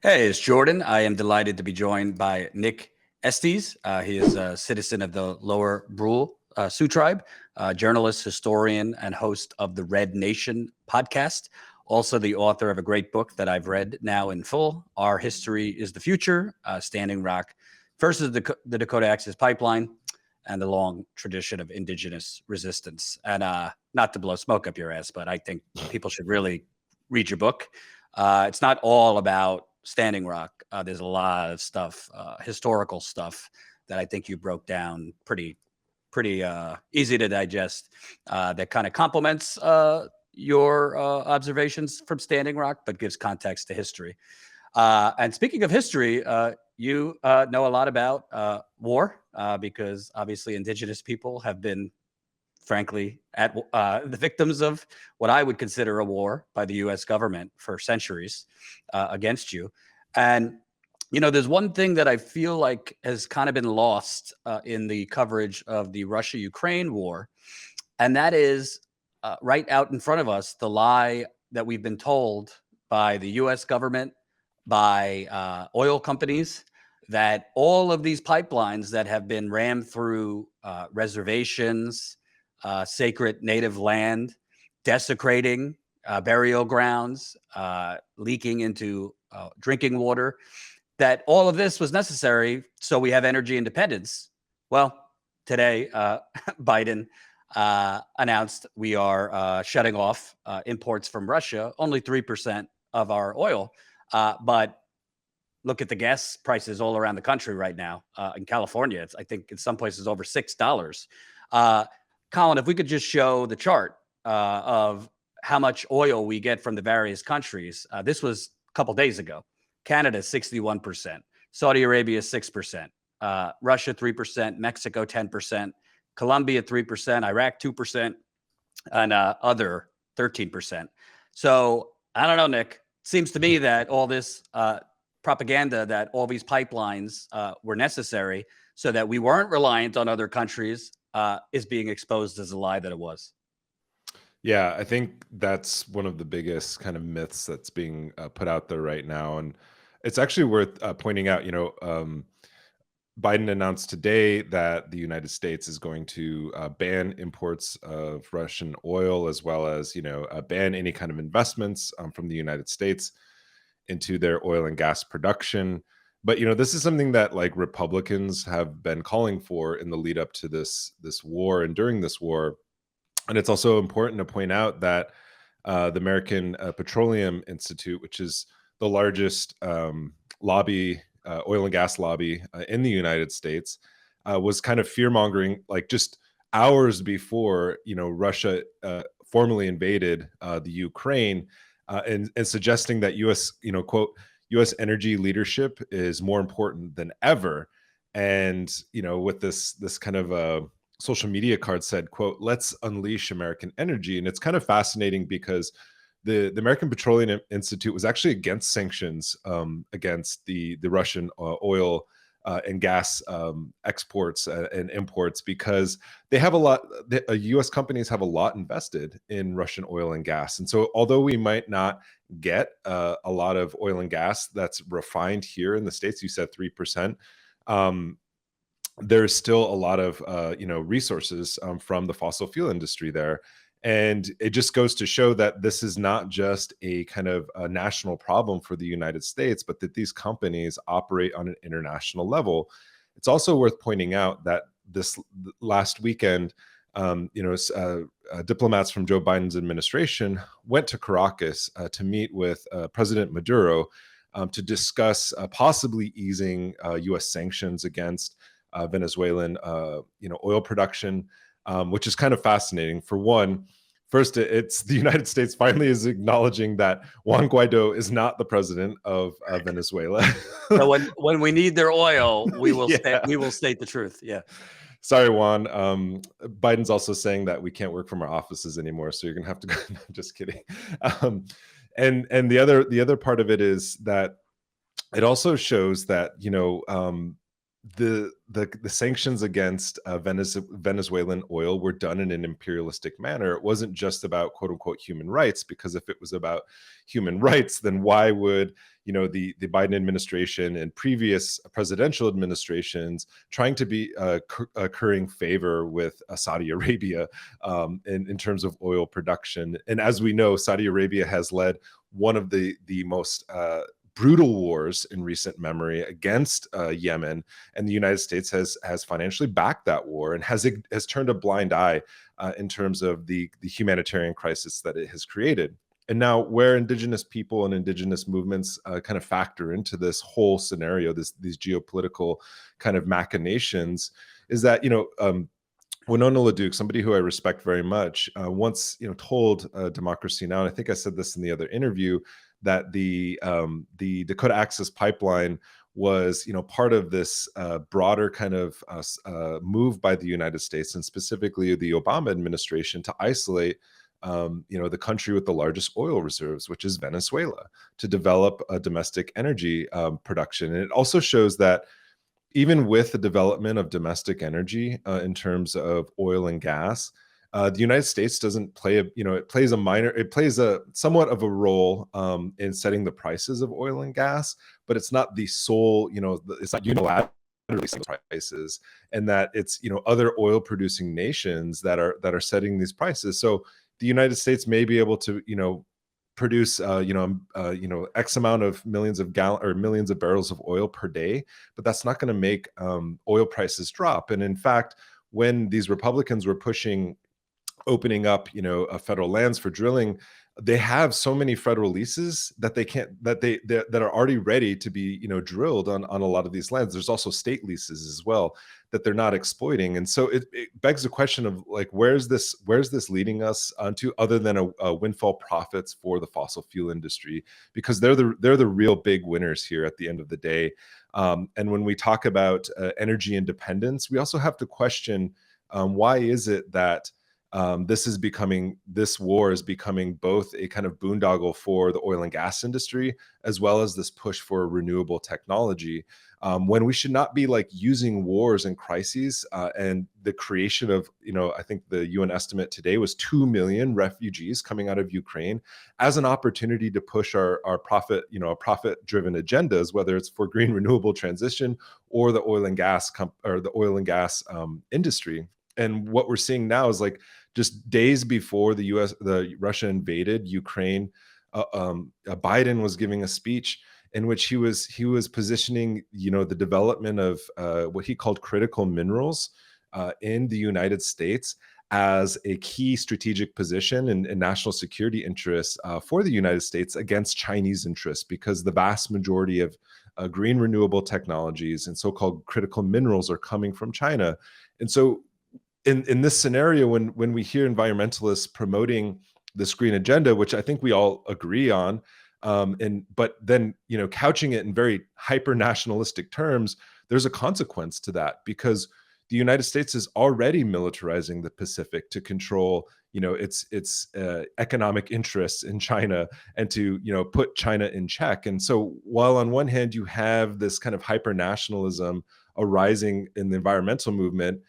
Hey, it's Jordan. I am delighted to be joined by Nick Estes. He is a citizen of the Lower Brule Sioux Tribe, journalist, historian, and host of the Red Nation podcast. Also, the author of a great book that I've read now in full, Our History is the Future, Standing Rock versus the Dakota Access Pipeline and the long tradition of indigenous resistance. And not to blow smoke up your ass, but I think people should really read your book. It's not all about Standing Rock. There's a lot of stuff, historical stuff that I think you broke down pretty easy to digest. That kind of complements your observations from Standing Rock, but gives context to history. And speaking of history, you know a lot about war because obviously Indigenous people have been, frankly, at the victims of what I would consider a war by the U.S. government for centuries against you. And there's one thing that I feel like has kind of been lost in the coverage of the Russia-Ukraine war, and that is right out in front of us, the lie that we've been told by the U.S. government, by oil companies, that all of these pipelines that have been rammed through reservations, sacred native land, desecrating burial grounds, leaking into drinking water, that all of this was necessary so we have energy independence. Well, today, Biden announced we are shutting off imports from Russia, only 3% of our oil. But look at the gas prices all around the country right now. In California, I think in some places over $6. Colin, if we could just show the chart of how much oil we get from the various countries. This was a couple days ago. Canada, 61%. Saudi Arabia, 6%. Russia, 3%. Mexico, 10%. Colombia, 3%. Iraq, 2%. And other 13%. So I don't know, Nick. Seems to me that all this propaganda that all these pipelines were necessary so that we weren't reliant on other countries is being exposed as a lie that it was. Yeah, I think that's one of the biggest kind of myths that's being put out there right now. And it's actually worth pointing out, Biden announced today that the United States is going to ban imports of Russian oil, as well as, ban any kind of investments from the United States into their oil and gas production. But this is something that like Republicans have been calling for in the lead up to this war and during this war. And it's also important to point out that the American Petroleum Institute, which is the largest lobby, oil and gas lobby in the United States, was kind of fear mongering, like just hours before Russia formally invaded the Ukraine, and suggesting that U.S. Quote, U.S. energy leadership is more important than ever. And with this kind of social media card said, quote, let's unleash American energy. And it's kind of fascinating because the American Petroleum Institute was actually against sanctions against the Russian oil and gas exports and imports, because they have a lot, US companies have a lot invested in Russian oil and gas. And so although we might not get a lot of oil and gas that's refined here in the States, you said 3%, there's still a lot of resources from the fossil fuel industry there. And it just goes to show that this is not just a kind of a national problem for the United States, but that these companies operate on an international level. It's also worth pointing out that this last weekend, diplomats from Joe Biden's administration went to Caracas to meet with President Maduro to discuss possibly easing U.S. sanctions against Venezuelan, oil production, which is kind of fascinating. For one, first, it's the United States finally is acknowledging that Juan Guaido is not the president of Venezuela. So when we need their oil, we will Yeah. we will state the truth. Yeah. Sorry, Juan. Biden's also saying that we can't work from our offices anymore, so you're gonna have to go. No, just kidding. And the other part of it is that it also shows that the sanctions against Venezuelan oil were done in an imperialistic manner. It wasn't just about quote unquote human rights, because if it was about human rights, then why would the Biden administration and previous presidential administrations trying to be currying favor with Saudi Arabia in terms of oil production? And as we know, Saudi Arabia has led one of the most brutal wars in recent memory against Yemen, and the United States has financially backed that war and has turned a blind eye in terms of the humanitarian crisis that it has created. And now, where indigenous people and indigenous movements kind of factor into this whole scenario, these geopolitical kind of machinations, is that Winona LaDuke, somebody who I respect very much, once told Democracy Now!, and I think I said this in the other interview, that the Dakota Access Pipeline was part of this broader kind of move by the United States, and specifically the Obama administration, to isolate the country with the largest oil reserves, which is Venezuela, to develop a domestic energy production. And it also shows that even with the development of domestic energy in terms of oil and gas, the United States doesn't play it plays a somewhat of a role in setting the prices of oil and gas, but it's not the sole, it's not unilaterally setting prices, and that it's other oil producing nations that are setting these prices. So the United States may be able to produce X amount of millions of barrels of oil per day, but that's not going to make oil prices drop. And in fact, when these Republicans were pushing opening up federal lands for drilling, they have so many federal leases that that are already ready to be drilled on a lot of these lands. There's also state leases as well that they're not exploiting. And so it begs the question of like, where's this leading us onto, other than a windfall profits for the fossil fuel industry, because they're the real big winners here at the end of the day. And when we talk about energy independence, we also have to question why is it that this war is becoming both a kind of boondoggle for the oil and gas industry, as well as this push for renewable technology, when we should not be like using wars and crises and the creation of, I think the UN estimate today was 2 million refugees coming out of Ukraine, as an opportunity to push our profit-driven agendas, whether it's for green renewable transition or the oil and gas industry. And what we're seeing now is like, just days before Russia invaded Ukraine, Biden was giving a speech in which he was positioning, the development of what he called critical minerals in the United States as a key strategic position and national security interests for the United States against Chinese interests, because the vast majority of green renewable technologies and so-called critical minerals are coming from China. And so in this scenario, when we hear environmentalists promoting this green agenda, which I think we all agree on, but then couching it in very hyper nationalistic terms, there's a consequence to that, because the United States is already militarizing the Pacific to control its economic interests in China, and to put China in check. And so while on one hand you have this kind of hyper nationalism arising in the environmental movement,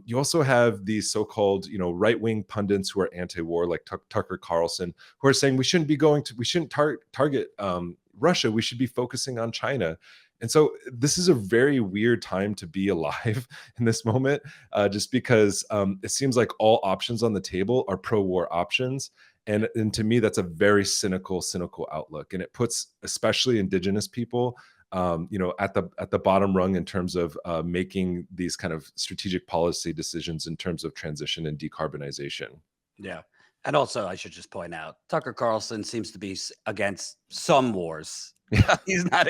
you also have these so-called, right-wing pundits who are anti-war, like Tucker Carlson, who are saying we shouldn't target Russia. We should be focusing on China. And so this is a very weird time to be alive in this moment, just because it seems like all options on the table are pro-war options. And to me, that's a very cynical outlook. And it puts especially indigenous people at the bottom rung in terms of making these kind of strategic policy decisions in terms of transition and decarbonization. Yeah. And also, I should just point out, Tucker Carlson seems to be against some wars. He's not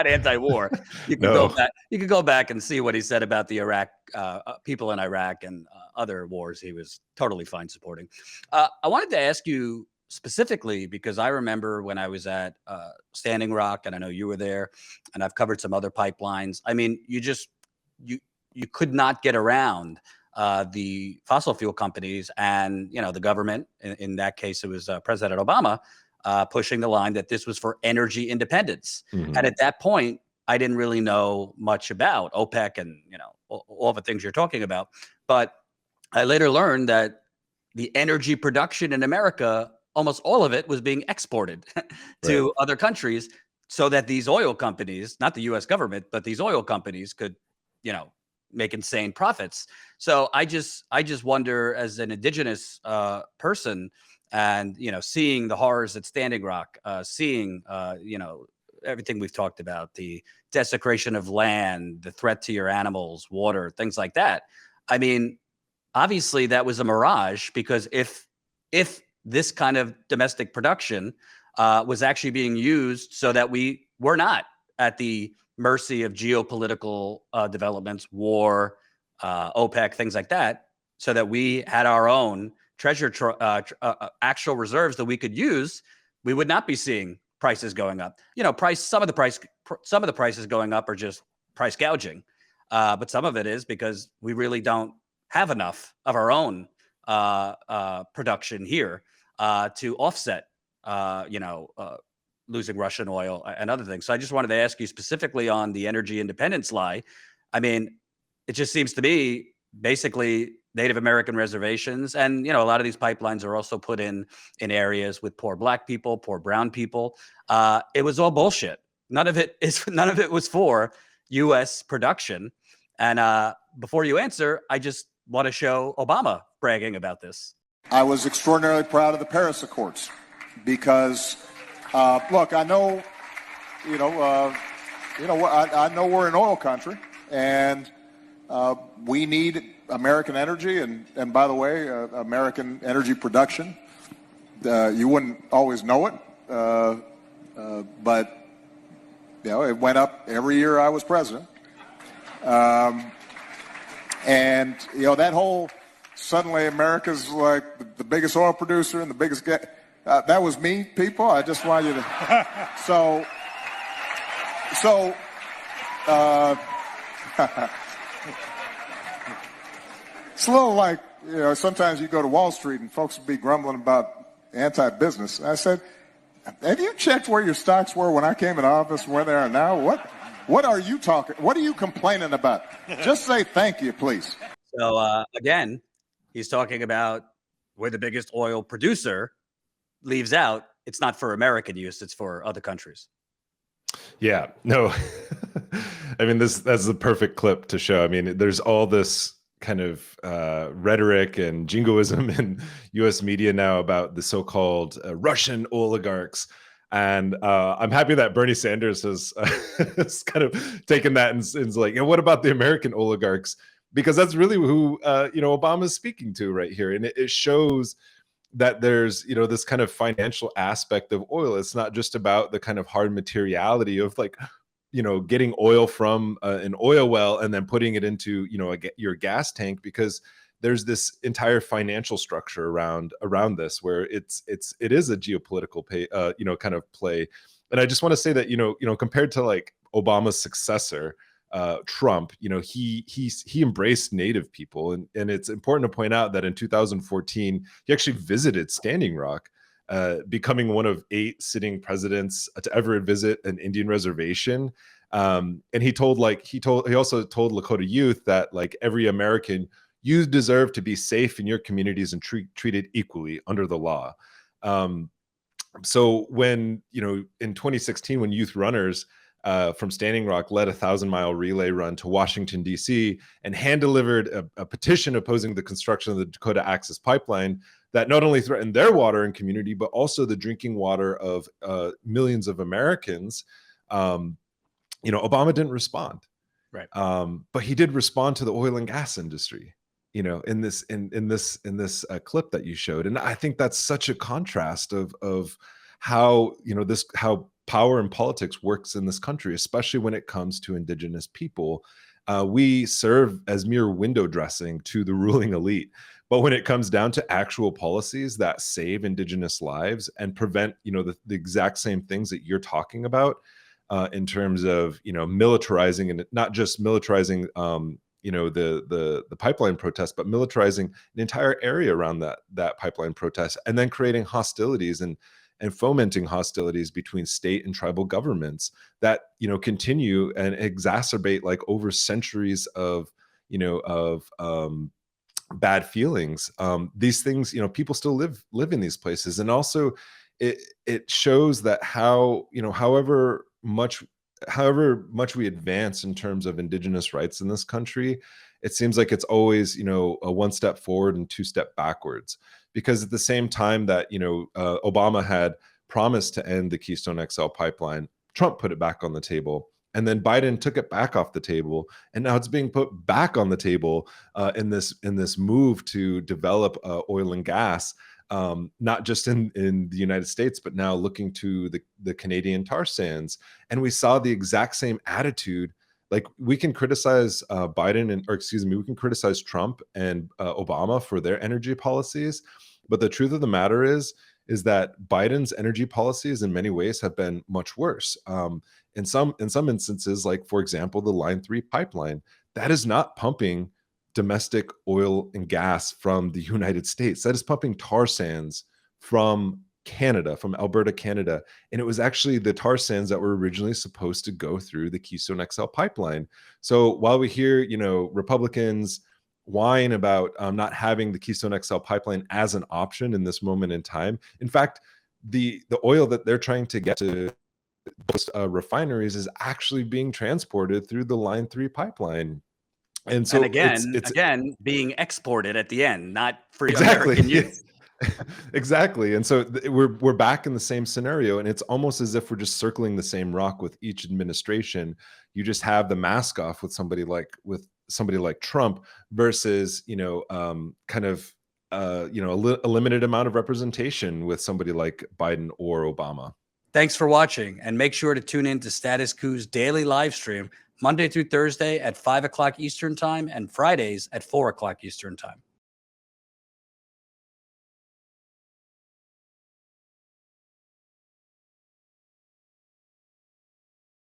anti-war. You can go back. You can go back and see what he said about the Iraq people in Iraq and other wars. He was totally fine supporting. I wanted to ask you specifically, because I remember when I was at Standing Rock, and I know you were there, and I've covered some other pipelines. I mean, you could not get around the fossil fuel companies and the government. In that case, it was President Obama pushing the line that this was for energy independence. Mm-hmm. And at that point, I didn't really know much about OPEC and, all the things you're talking about. But I later learned that the energy production in America, almost all of it was being exported to Right. other countries so that these oil companies, not the US government, but these oil companies could, make insane profits. So I just wonder, as an indigenous person, and seeing the horrors at Standing Rock, seeing everything we've talked about, the desecration of land, the threat to your animals, water, things like that. I mean, obviously that was a mirage, because if this kind of domestic production was actually being used so that we were not at the mercy of geopolitical developments, war, OPEC, things like that, so that we had our own actual reserves that we could use, we would not be seeing prices going up. Some of the prices going up are just price gouging, but some of it is because we really don't have enough of our own production here to offset, losing Russian oil and other things. So I just wanted to ask you specifically on the energy independence lie. I mean, it just seems to me basically Native American reservations, and a lot of these pipelines are also put in areas with poor Black people, poor brown people. It was all bullshit. None of it was for U.S. production. And before you answer, I just want to show Obama bragging about this. I was extraordinarily proud of the Paris Accords because, look, I know, I know we're an oil country, and we need American energy, and by the way, American energy production. You wouldn't always know it, but it went up every year I was president. And that whole suddenly America's like the biggest oil producer and the biggest that was me, people. I just want you to it's a little like, sometimes you go to Wall Street and folks would be grumbling about anti-business. I said, have you checked where your stocks were when I came in office and where they are now? What are you talking? What are you complaining about? Just say thank you, please. So again, he's talking about we're the biggest oil producer, leaves out it's not for American use, it's for other countries. Yeah, no. I mean, that's the perfect clip to show. I mean, there's all this kind of rhetoric and jingoism in U.S. media now about the so-called Russian oligarchs. And I'm happy that Bernie Sanders has kind of taken that and is like, what about the American oligarchs? Because that's really who Obama is speaking to right here, and it shows that there's this kind of financial aspect of oil. It's not just about the kind of hard materiality of getting oil from an oil well and then putting it into your gas tank, because there's this entire financial structure around this where it is a geopolitical kind of play. And I just want to say that compared to like Obama's successor, Trump, he embraced Native people, and it's important to point out that in 2014 he actually visited Standing Rock, becoming one of 8 sitting presidents to ever visit an Indian reservation. And he also told Lakota youth that like every American, you deserve to be safe in your communities and treated equally under the law. So when, in 2016, when youth runners from Standing Rock led a 1,000-mile relay run to Washington, D.C., and hand-delivered a petition opposing the construction of the Dakota Access Pipeline that not only threatened their water and community, but also the drinking water of millions of Americans, Obama didn't respond. Right. But he did respond to the oil and gas industry, in this clip that you showed. And I think that's such a contrast of how, how power and politics works in this country, especially when it comes to indigenous people. We serve as mere window dressing to the ruling elite. But when it comes down to actual policies that save indigenous lives and prevent, the exact same things that you're talking about, in terms of, militarizing, and not just militarizing, the pipeline protest, but militarizing an entire area around that pipeline protest, and then creating hostilities and fomenting hostilities between state and tribal governments that, you know, continue and exacerbate like over centuries of, you know, of bad feelings. These things, you know, people still live in these places. And also it shows that how, you know, however much we advance in terms of indigenous rights in this country, it seems like it's always, you know, a one step forward and two step backwards. Because at the same time that, you know, Obama had promised to end the Keystone XL pipeline, Trump put it back on the table. And then Biden took it back off the table, and now it's being put back on the table in this move to develop oil and gas, not just in the United States, but now looking to the Canadian tar sands. And we saw the exact same attitude. Like, we can criticize we can criticize Trump and Obama for their energy policies, but the truth of the matter is that Biden's energy policies in many ways have been much worse. In some instances, like for example, the Line 3 pipeline, that is not pumping domestic oil and gas from the United States. That is pumping tar sands from Canada, from Alberta, Canada. And it was actually the tar sands that were originally supposed to go through the Keystone XL pipeline. So while we hear, you know, Republicans whine about not having the Keystone XL pipeline as an option in this moment in time, in fact, the oil that they're trying to get to most refineries is actually being transported through the Line 3 pipeline. And so it's again being exported at the end, not for exactly American use. Exactly. And so we're back in the same scenario, and it's almost as if we're just circling the same rock with each administration. You just have the mask off with somebody like Trump versus, you know, a limited amount of representation with somebody like Biden or Obama. Thanks for watching, and make sure to tune in to Status Coup's daily live stream Monday through Thursday at 5 o'clock Eastern Time and Fridays at 4 o'clock Eastern Time.